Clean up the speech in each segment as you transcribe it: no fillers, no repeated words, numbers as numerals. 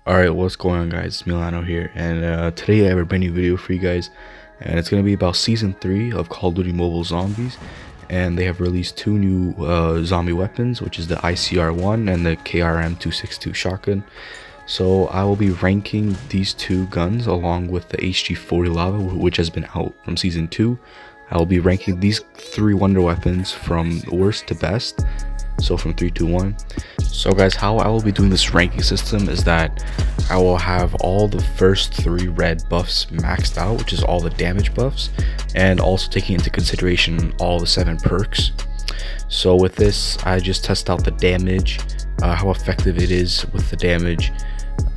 Alright, what's going on, guys? It's Milano here, and today I have a brand new video for you guys, and it's going to be about Season 3 of Call of Duty Mobile Zombies, and they have released two new zombie weapons, which is the ICR 1 and the KRM 262 shotgun. So I will be ranking these two guns along with the HG40 Lava, which has been out from Season 2. I will be ranking these three wonder weapons from worst to best, so from 3 to 1. So guys, how I will be doing this ranking system is that I will have all the first 3 red buffs maxed out, which is all the damage buffs, and also taking into consideration all the 7 perks. So with this, I just test out the damage, how effective it is with the damage,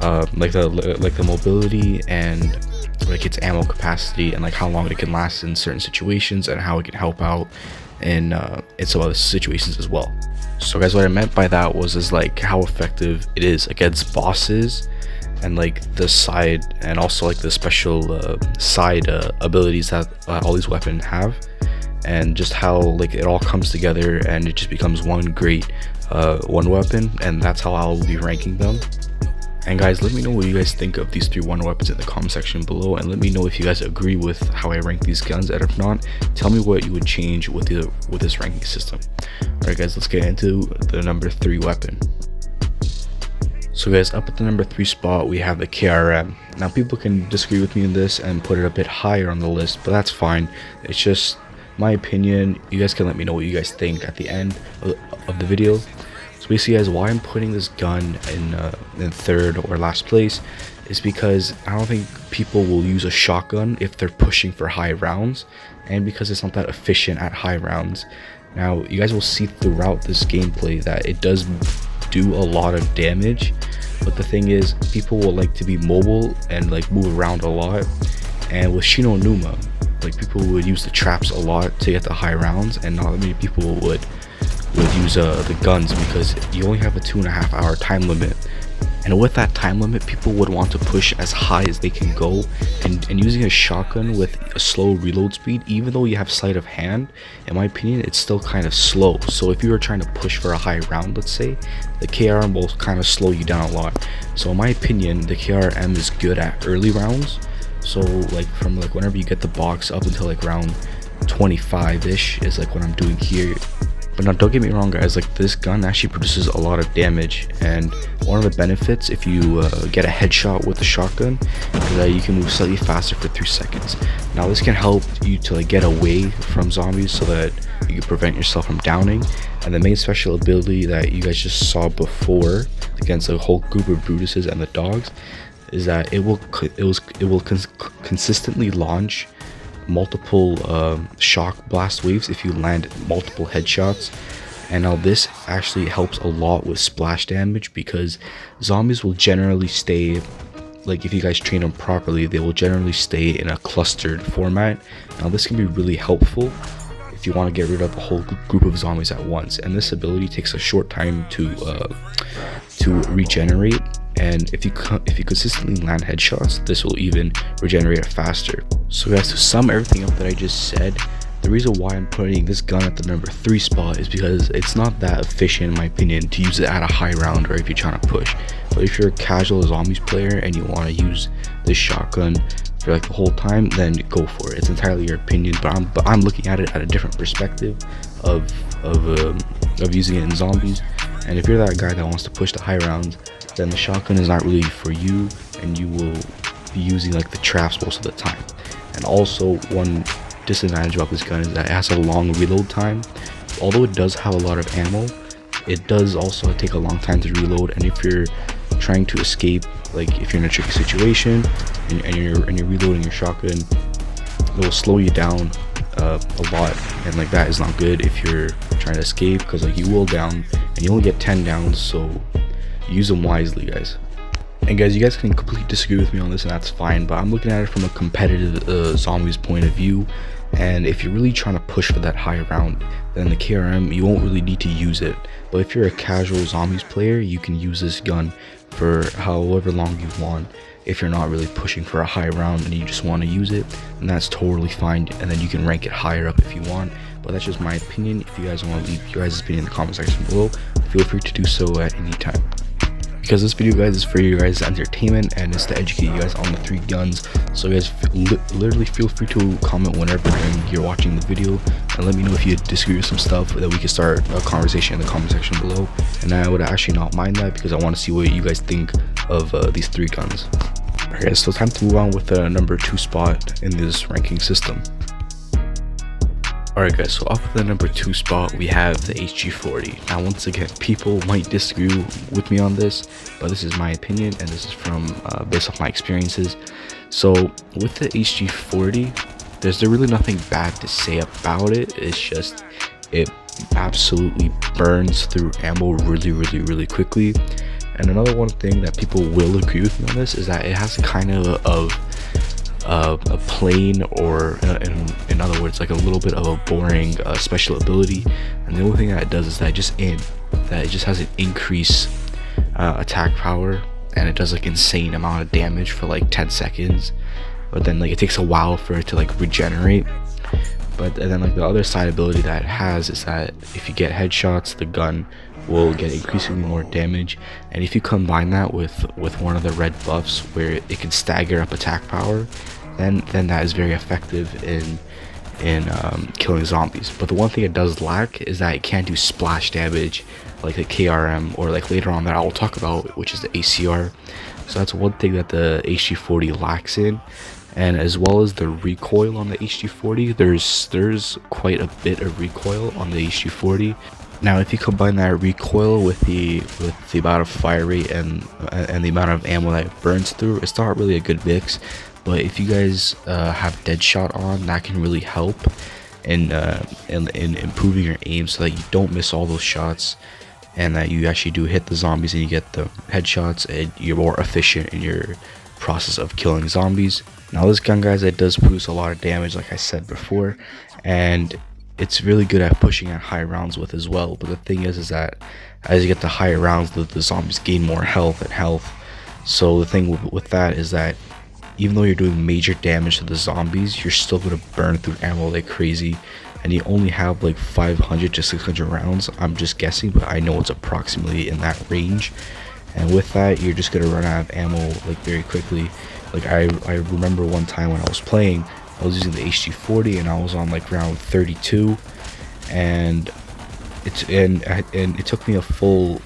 like the mobility and like its ammo capacity, and like how long it can last in certain situations, and how it can help out in some other situations as well. So guys, what I meant by that was like how effective it is against bosses, and like the side, and also like the special side abilities that all these weapons have, and just how like it all comes together and it just becomes one great one weapon, and that's how I'll be ranking them. And guys, let me know what you guys think of these 3 wonder weapons in the comment section below, and let me know if you guys agree with how I rank these guns, and if not, tell me what you would change with this ranking system. Alright guys, let's get into the number 3 weapon. So guys, up at the number 3 spot we have the KRM. Now people can disagree with me in this and put it a bit higher on the list, but that's fine. It's just my opinion. You guys can let me know what you guys think at the end of the video. So basically guys, why I'm putting this gun in 3rd or last place is because I don't think people will use a shotgun if they're pushing for high rounds, and because it's not that efficient at high rounds. Now you guys will see throughout this gameplay that it does do a lot of damage, but the thing is, people will like to be mobile and like move around a lot, and with Shino Numa, like people would use the traps a lot to get the high rounds, and not many people would use the guns, because you only have a 2.5 hour time limit, and with that time limit people would want to push as high as they can go, and using a shotgun with a slow reload speed, even though you have sleight of hand, in my opinion it's still kind of slow. So if you were trying to push for a high round, let's say, the KRM will kind of slow you down a lot. So in my opinion, the KRM is good at early rounds, so like from like whenever you get the box up until like round 25ish is like what I'm doing here. But now don't get me wrong guys, like this gun actually produces a lot of damage, and one of the benefits if you get a headshot with the shotgun is that you can move slightly faster for 3 seconds. Now this can help you to like get away from zombies so that you can prevent yourself from downing. And the main special ability that you guys just saw before against a whole group of Brutuses and the dogs is that it will consistently launch multiple shock blast waves if you land multiple headshots. And now this actually helps a lot with splash damage, because zombies will generally stay, like if you guys train them properly, they will generally stay in a clustered format. Now this can be really helpful if you want to get rid of a whole group of zombies at once, and this ability takes a short time to regenerate, and if you consistently land headshots, this will even regenerate it faster. So guys, to sum everything up that I just said, the reason why I'm putting this gun at the number 3 spot is because it's not that efficient in my opinion to use it at a high round or if you're trying to push. But if you're a casual zombies player and you want to use this shotgun for like the whole time, then go for it. It's entirely your opinion, but I'm looking at it at a different perspective of using it in zombies. And if you're that guy that wants to push the high rounds, then the shotgun is not really for you, and you will be using like the traps most of the time. And also one disadvantage about this gun is that it has a long reload time. Although it does have a lot of ammo, it does also take a long time to reload, and if you're trying to escape, like if you're in a tricky situation and you're reloading your shotgun, it will slow you down a lot, and like that is not good if you're trying to escape, because like you will down and you only get 10 downs, so use them wisely guys. And guys, you guys can completely disagree with me on this, and that's fine, but I'm looking at it from a competitive zombies point of view. And if you're really trying to push for that high round, then the KRM, you won't really need to use it. But if you're a casual zombies player, you can use this gun for however long you want. If you're not really pushing for a high round and you just want to use it, then that's totally fine, and then you can rank it higher up if you want. But that's just my opinion. If you guys want to leave your guys' opinion in the comment section below, feel free to do so at any time. because this video, guys, is for you guys' entertainment and it's to educate you guys on the 3 guns. So guys, literally feel free to comment whenever you're watching the video and let me know if you disagree with some stuff, that we can start a conversation in the comment section below. And I would actually not mind that, because I want to see what you guys think of these 3 guns. Alright guys, so it's time to move on with the number 2 spot in this ranking system. Alright guys, so off of the number 2 spot we have the HG40. Now once again, people might disagree with me on this, but this is my opinion and this is from based off my experiences. So with the HG40, there's really nothing bad to say about it. It's just it absolutely burns through ammo really quickly. And another one thing that people will agree with me on this is that it has kind of a plain, or in other words, like a little bit of a boring special ability. And the only thing that it does is that it just has an increased attack power, and it does like insane amount of damage for like 10 seconds, but then like it takes a while for it to like regenerate. And then like the other side ability that it has is that if you get headshots, the gun will get increasingly more damage. And if you combine that with one of the red buffs where it can stagger up attack power, then that is very effective in killing zombies. But the one thing it does lack is that it can't do splash damage like the KRM, or like later on that I will talk about, which is the ICR. So that's one thing that the HG40 lacks in. And as well as the recoil on the HG40, there's quite a bit of recoil on the HG40. Now if you combine that recoil with the amount of fire rate and the amount of ammo that it burns through, it's not really a good mix. But if you guys have Deadshot on, that can really help in improving your aim, so that you don't miss all those shots, and that you actually do hit the zombies and you get the headshots, and you're more efficient in your process of killing zombies. Now this gun, guys, it does produce a lot of damage, like I said before, and it's really good at pushing at high rounds with as well. But the thing is that as you get to higher rounds, the zombies gain more health. So the thing with that is that even though you're doing major damage to the zombies, you're still going to burn through ammo like crazy. And you only have like 500 to 600 rounds. I'm just guessing, but I know it's approximately in that range. And with that, you're just going to run out of ammo like very quickly. Like I remember one time when I was playing, I was using the HG40 and I was on like round 32, and it took me a full,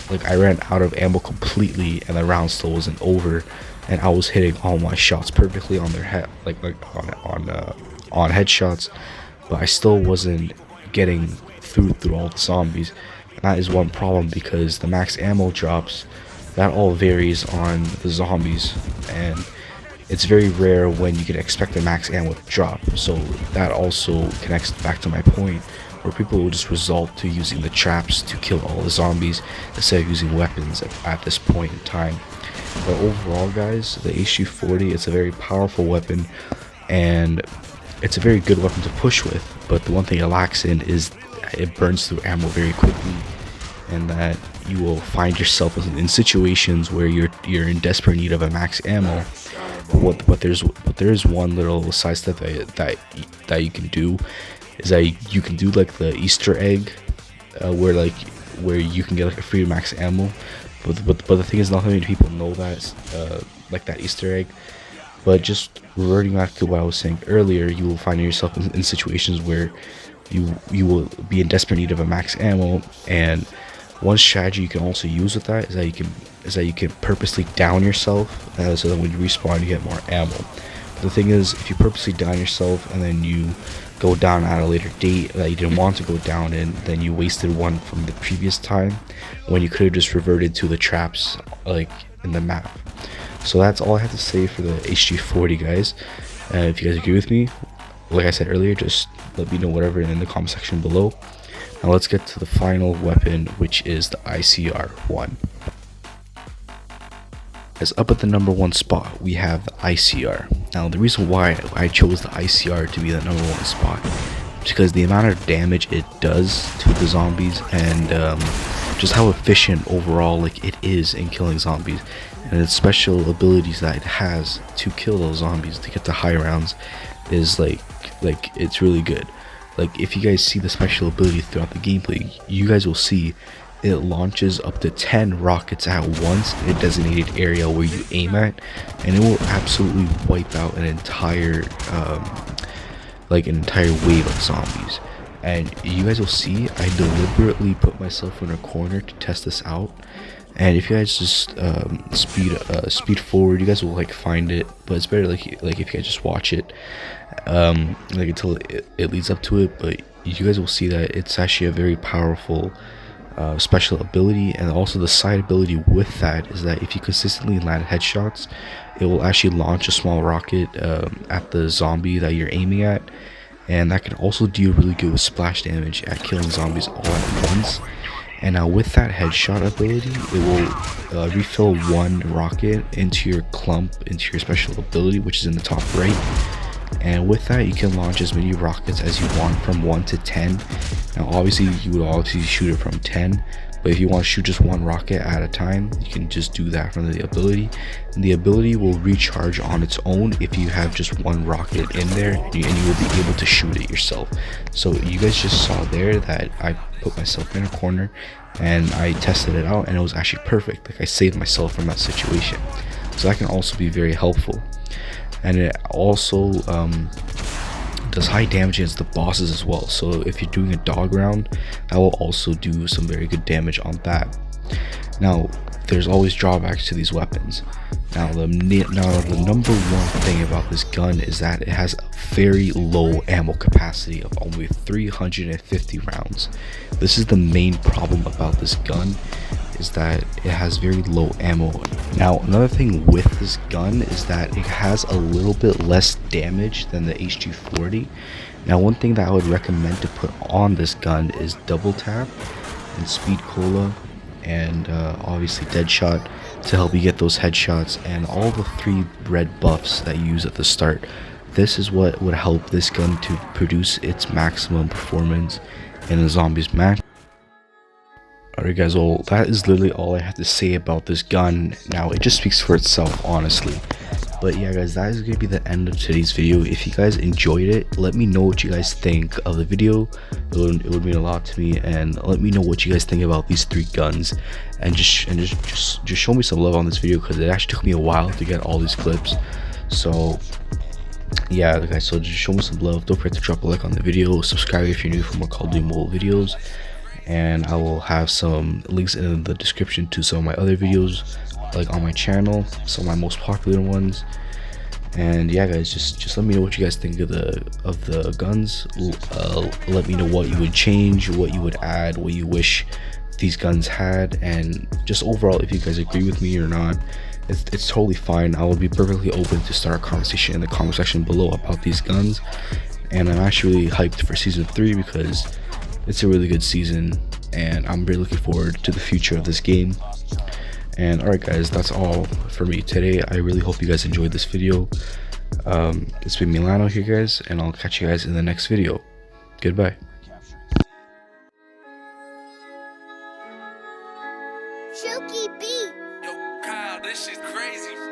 like I ran out of ammo completely, and the round still wasn't over, and I was hitting all my shots perfectly on their head, like on headshots, but I still wasn't getting through all the zombies. And that is one problem, because the max ammo drops, that all varies on the zombies, and it's very rare when you can expect the max ammo to drop. So that also connects back to my point, where people will just resort to using the traps to kill all the zombies instead of using weapons at this point in time. But overall, guys, the HG40, it's a very powerful weapon, and it's a very good weapon to push with. But the one thing it lacks in is it burns through ammo very quickly, and that you will find yourself in situations where you're in desperate need of a max ammo. But there's one little side step that you can do, is that you can do like the Easter egg, where you can get like a free max ammo. But the thing is, not many people know that, like that Easter egg. But just reverting back to what I was saying earlier, you will find yourself in situations where you will be in desperate need of a max ammo. And one strategy you can also use with that is that you can purposely down yourself, so that when you respawn you get more ammo. But the thing is, if you purposely down yourself and then you go down at a later date that you didn't want to go down in, then you wasted one from the previous time when you could have just reverted to the traps like in the map. So that's all I have to say for the HG40, guys. If you guys agree with me, like I said earlier, just let me know whatever in the comment section below. Now let's get to the final weapon, which is the ICR-1. As up at the number 1 spot, we have the ICR. Now the reason why I chose the ICR to be the number 1 spot is because the amount of damage it does to the zombies, and just how efficient overall like it is in killing zombies, and its special abilities that it has to kill those zombies to get to high rounds is like it's really good. Like if you guys see the special ability throughout the gameplay, you guys will see it launches up to 10 rockets at once in a designated area where you aim at, and it will absolutely wipe out an entire wave of zombies. And you guys will see I deliberately put myself in a corner to test this out. And if you guys just speed forward, you guys will like find it, but it's better like if you guys just watch it like until it leads up to it. But you guys will see that it's actually a very powerful special ability. And also the side ability with that is that if you consistently land headshots, it will actually launch a small rocket at the zombie that you're aiming at, and that can also deal really good with splash damage at killing zombies all at once. And now with that headshot ability, it will refill one rocket into your clump, into your special ability, which is in the top right. And with that, you can launch as many rockets as you want from 1 to 10. Now obviously you would obviously shoot it from 10, but if you want to shoot just one rocket at a time, you can just do that from the ability. And the ability will recharge on its own if you have just one rocket in there, and you will be able to shoot it yourself. So you guys just saw there that I put myself in a corner and I tested it out, and it was actually perfect. Like, I saved myself from that situation. So that can also be very helpful. And it also does high damage against the bosses as well. So if you're doing a dog round, that will also do some very good damage on that. Now there's always drawbacks to these weapons. Now the number one thing about this gun is that it has a very low ammo capacity of only 350 rounds. This is the main problem about this gun, is that it has very low ammo. Now another thing with this gun is that it has a little bit less damage than the HG40. Now one thing that I would recommend to put on this gun is double tap and speed cola, and obviously Deadshot to help you get those headshots, and all the 3 red buffs that you use at the start. This is what would help this gun to produce its maximum performance in a zombies match. Alright guys, well that is literally all I have to say about this gun. Now it just speaks for itself, honestly. But yeah guys, that is going to be the end of today's video. If you guys enjoyed it, let me know what you guys think of the video. It would mean a lot to me, and let me know what you guys think about these 3 guns, and just show me some love on this video, because it actually took me a while to get all these clips. So yeah guys, so just show me some love. Don't forget to drop a like on the video, subscribe if you're new for more Call of Duty Mobile videos, and I will have some links in the description to some of my other videos like on my channel, some of my most popular ones. And yeah guys, just let me know what you guys think of the guns. Let me know what you would change, what you would add, what you wish these guns had, and just overall if you guys agree with me or not. It's totally fine. I will be perfectly open to start a conversation in the comment section below about these guns. And I'm actually really hyped for season 3 because it's a really good season, and I'm really looking forward to the future of this game. And alright guys, that's all for me today. I really hope you guys enjoyed this video. It's been Milano here guys, and I'll catch you guys in the next video. Goodbye. Yo, Kyle, this shit crazy.